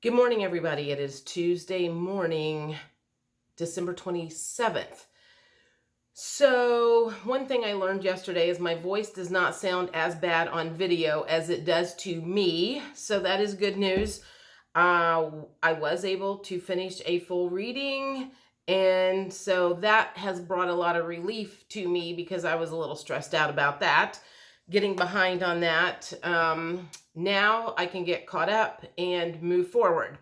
Good morning, everybody. It is Tuesday morning, December 27th. So one thing I learned yesterday is my voice does not sound as bad on video as it does to me. So that is good news. I was able to finish a full reading. And so that has brought a lot of relief to me because I was a little stressed out about that, getting behind on that. Now I can get caught up and move forward.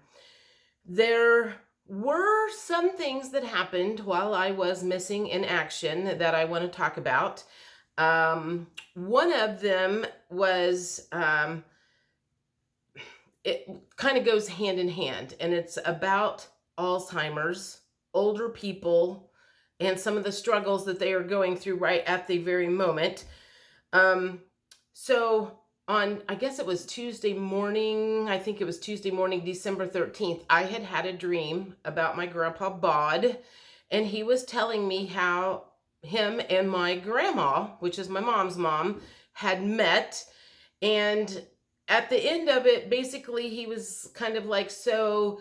There were some things that happened while I was missing in action that I want to talk about. One of them was, it kind of goes hand in hand, and it's about Alzheimer's, older people, and some of the struggles that they are going through right at the very moment. So on, I guess it was Tuesday morning, I think it was Tuesday morning, December 13th, I had a dream about my grandpa Bod, and he was telling me how him and my grandma, which is my mom's mom, had met. And at the end of it, basically he was kind of like, so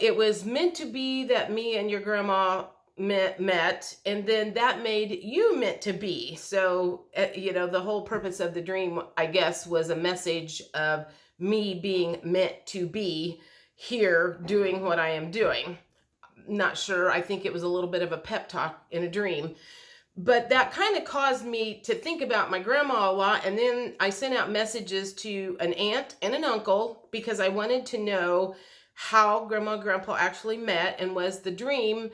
it was meant to be that me and your grandma met, and then that made you meant to be. So the whole purpose of the dream, I guess, was a message of me being meant to be here doing what I am doing. Not sure. I think it was a little bit of a pep talk in a dream, but that kind of caused me to think about my grandma a lot. And then I sent out messages to an aunt and an uncle because I wanted to know how grandma and grandpa actually met, and was the dream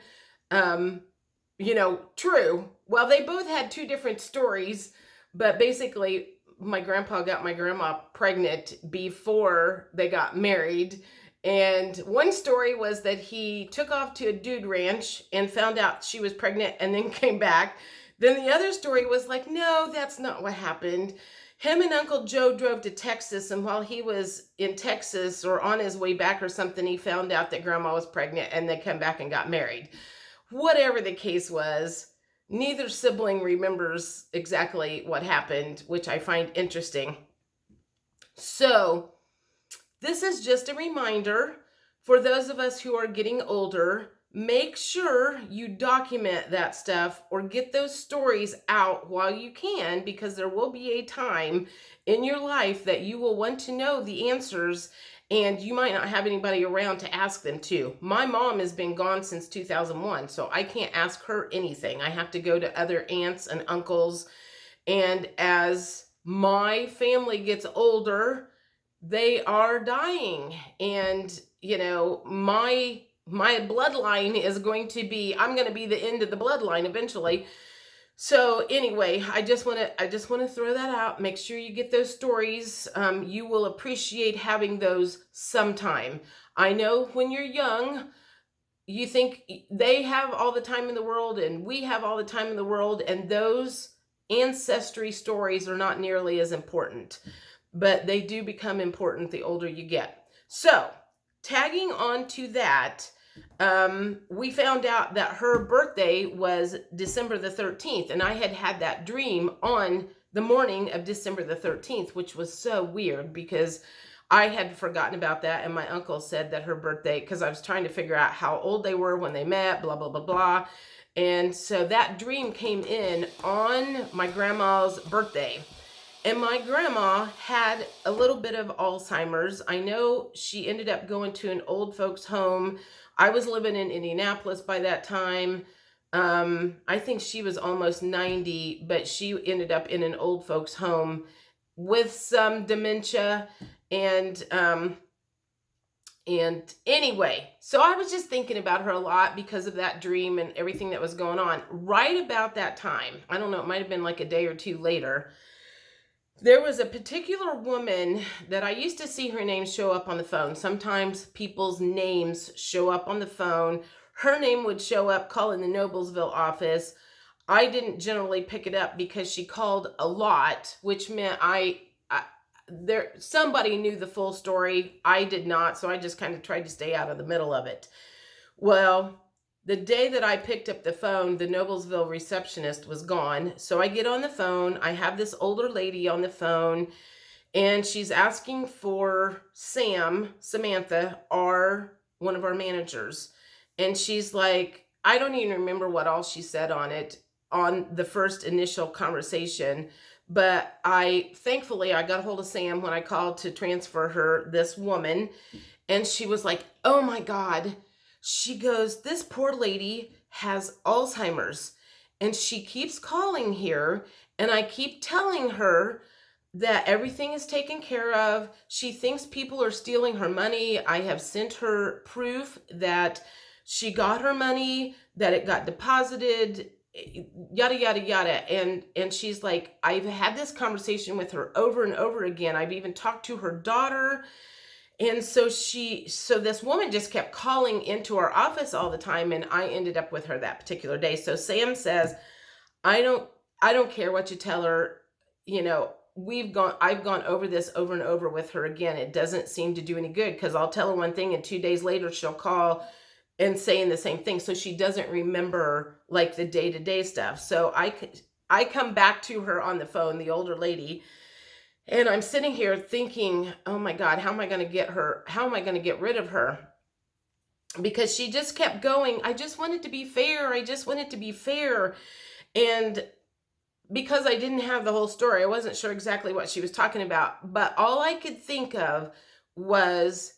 true. Well, they both had two different stories, but basically my grandpa got my grandma pregnant before they got married. And one story was that he took off to a dude ranch and found out she was pregnant and then came back. Then the other story was like, no, that's not what happened. Him and Uncle Joe drove to Texas, and while he was in Texas or on his way back or something, he found out that grandma was pregnant, and they came back and got married. Whatever the case was, neither sibling remembers exactly what happened, which I find interesting. So this is just a reminder for those of us who are getting older. Make sure you document that stuff or get those stories out while you can, because there will be a time in your life that you will want to know the answers, and you might not have anybody around to ask them to. My mom has been gone since 2001, so I can't ask her anything. I have to go to other aunts and uncles. And as my family gets older, they are dying. And, my bloodline is going to be, I'm going to be the end of the bloodline eventually. So anyway, I just want to throw that out. Make sure you get those stories. You will appreciate having those sometime. I know when you're young, you think they have all the time in the world and we have all the time in the world, and those ancestry stories are not nearly as important, but they do become important the older you get. So tagging on to that, we found out that her birthday was December the 13th, and I had that dream on the morning of December the 13th, which was so weird because I had forgotten about that, and my uncle said that her birthday, because I was trying to figure out how old they were when they met, blah, blah, blah, blah. And so that dream came in on my grandma's birthday. And my grandma had a little bit of Alzheimer's. I know she ended up going to an old folks home. I was living in Indianapolis by that time. I think she was almost 90, but she ended up in an old folks home with some dementia. And anyway, so I was just thinking about her a lot because of that dream and everything that was going on. Right about that time, I don't know, it might have been like a day or two later, there was a particular woman that I used to see her name show up on the phone. Sometimes people's names show up on the phone. Her name would show up calling the Noblesville office. I didn't generally pick it up because she called a lot, which meant somebody knew the full story. I did not, so I just kind of tried to stay out of the middle of it. Well, the day that I picked up the phone, the Noblesville receptionist was gone. So I get on the phone. I have this older lady on the phone, and she's asking for Samantha, one of our managers. And she's like, I don't even remember what all she said on it on the first initial conversation, but thankfully I got a hold of Sam when I called to transfer her this woman, and she was like, "Oh my God." She goes, "This poor lady has Alzheimer's, and she keeps calling here, and I keep telling her that everything is taken care of. She thinks people are stealing her money. I have sent her proof that she got her money, that it got deposited, yada yada yada." And she's like, "I've had this conversation with her over and over again. I've even talked to her daughter." And so this woman just kept calling into our office all the time, and I ended up with her that particular day. So Sam says, I don't care what you tell her. You know, I've gone over this over and over with her again. It doesn't seem to do any good, because I'll tell her one thing and 2 days later she'll call and saying the same thing. So she doesn't remember like the day-to-day stuff. So I come back to her on the phone, the older lady, and I'm sitting here thinking, oh my God, how am I going to get her? How am I going to get rid of her? Because she just kept going, I just want it to be fair. I just want it to be fair. And because I didn't have the whole story, I wasn't sure exactly what she was talking about. But all I could think of was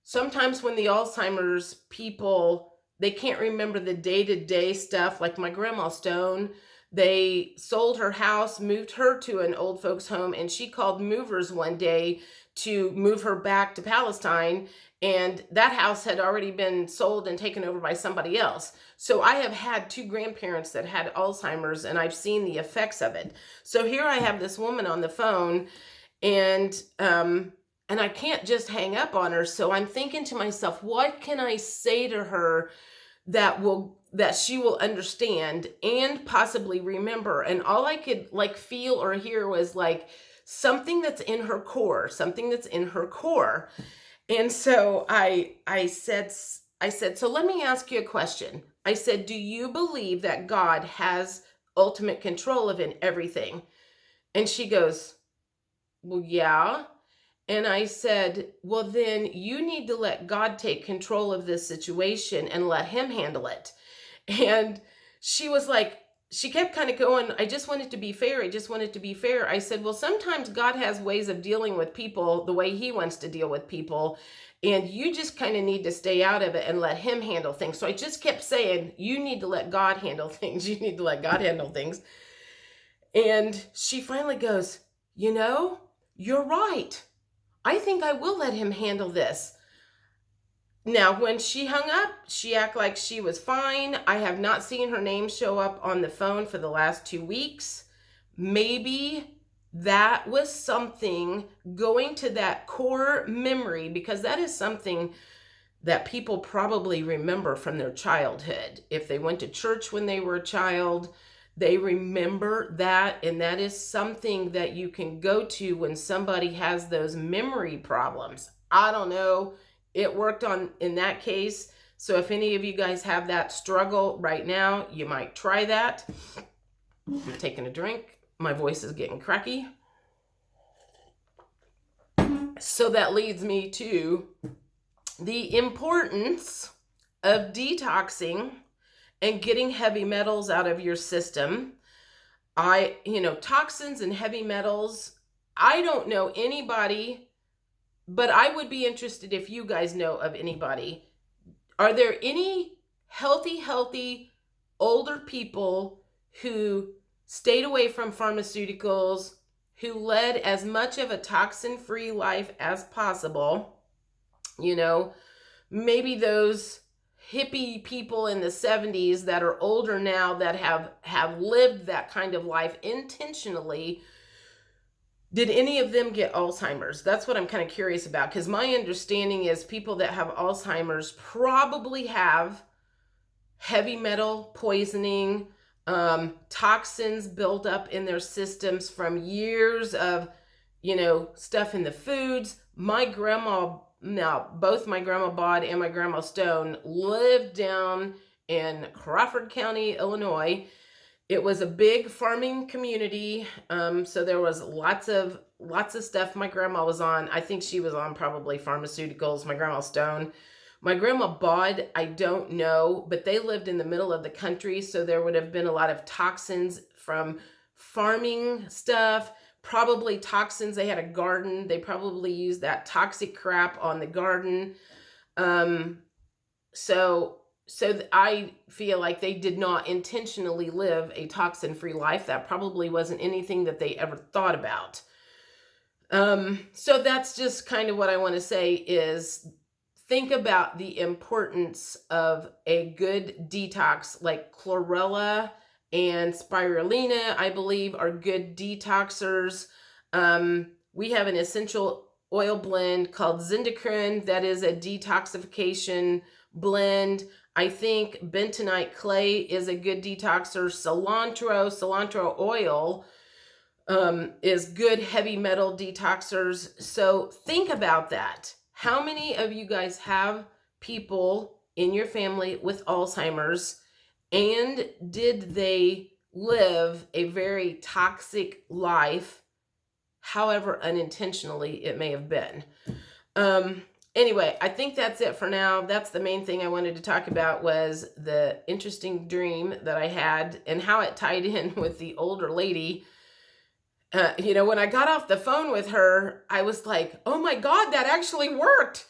sometimes when the Alzheimer's people, they can't remember the day-to-day stuff. Like my grandma Stone, they sold her house, moved her to an old folks home, and she called movers one day to move her back to Palestine, and that house had already been sold and taken over by somebody else. So I have had 2 grandparents that had Alzheimer's, and I've seen the effects of it. So here I have this woman on the phone, and I can't just hang up on her. So I'm thinking to myself, what can I say to her that she will understand and possibly remember? And all I could like feel or hear was like something that's in her core, something that's in her core. And so I said, so let me ask you a question. I said, do you believe that God has ultimate control of everything? And she goes, well, yeah. And I said, well, then you need to let God take control of this situation and let him handle it. And she was like, she kept kind of going, I just want it to be fair. I just want it to be fair. I said, well, sometimes God has ways of dealing with people the way he wants to deal with people. And you just kind of need to stay out of it and let him handle things. So I just kept saying, you need to let God handle things. You need to let God handle things. And she finally goes, you know, you're right. I think I will let him handle this. Now, when she hung up, she acted like she was fine. I have not seen her name show up on the phone for the last 2 weeks. Maybe that was something going to that core memory, because that is something that people probably remember from their childhood. If they went to church when they were a child, they remember that, and that is something that you can go to when somebody has those memory problems. I don't know. It worked in that case. So if any of you guys have that struggle right now, you might try that. I'm taking a drink. My voice is getting cracky. So that leads me to the importance of detoxing and getting heavy metals out of your system. Toxins and heavy metals, I don't know anybody, but I would be interested if you guys know of anybody. Are there any healthy older people who stayed away from pharmaceuticals, who led as much of a toxin-free life as possible? Maybe those hippie people in the 70s that are older now that have lived that kind of life intentionally. Did any of them get Alzheimer's? That's what I'm kind of curious about, because my understanding is people that have Alzheimer's probably have heavy metal poisoning, toxins built up in their systems from years of, stuff in the foods. My grandma, now both my grandma Bod and my grandma Stone lived down in Crawford County, Illinois. It was a big farming community, so there was lots of lots of stuff my grandma was on. I think she was on probably pharmaceuticals. My grandma Stone. My grandma Bod, I don't know, but they lived in the middle of the country, so there would have been a lot of toxins from farming stuff, probably toxins. They had a garden. They probably used that toxic crap on the garden. Um, so I feel like they did not intentionally live a toxin-free life. That probably wasn't anything that they ever thought about. So that's just kind of what I want to say is think about the importance of a good detox, like chlorella and spirulina, I believe, are good detoxers. We have an essential oil blend called Zindicrine that is a detoxification blend. I think bentonite clay is a good detoxer. Cilantro oil is good heavy metal detoxers. So think about that. How many of you guys have people in your family with Alzheimer's, and did they live a very toxic life, however unintentionally it may have been? Anyway, I think that's it for now. That's the main thing I wanted to talk about, was the interesting dream that I had and how it tied in with the older lady. When I got off the phone with her, I was like, oh my God, that actually worked.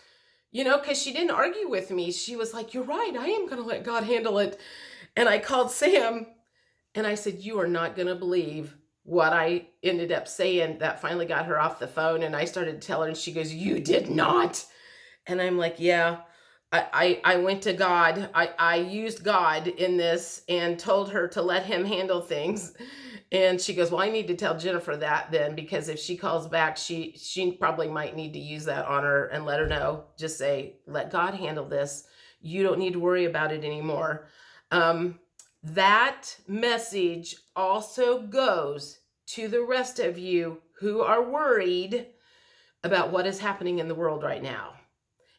Because she didn't argue with me. She was like, you're right, I am going to let God handle it. And I called Sam and I said, you are not going to believe what I ended up saying. That finally got her off the phone. And I started to tell her, and she goes, you did not. And I'm like, yeah, I went to God. I used God in this and told her to let him handle things. And she goes, well, I need to tell Jennifer that then, because if she calls back, she probably might need to use that on her and let her know. Just say, let God handle this. You don't need to worry about it anymore. That message also goes to the rest of you who are worried about what is happening in the world right now.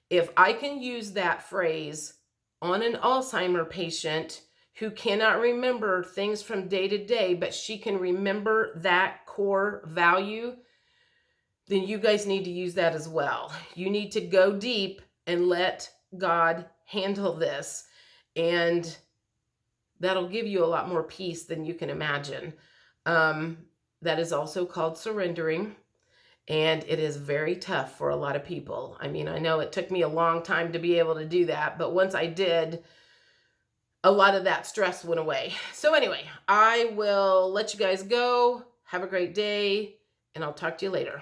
If I can use that phrase on an Alzheimer patient who cannot remember things from day to day, but she can remember that core value, then you guys need to use that as well. You need to go deep and let God handle this. And that'll give you a lot more peace than you can imagine. That is also called surrendering. And it is very tough for a lot of people. I mean, I know it took me a long time to be able to do that, but once I did, a lot of that stress went away. So anyway, I will let you guys go. Have a great day, and I'll talk to you later.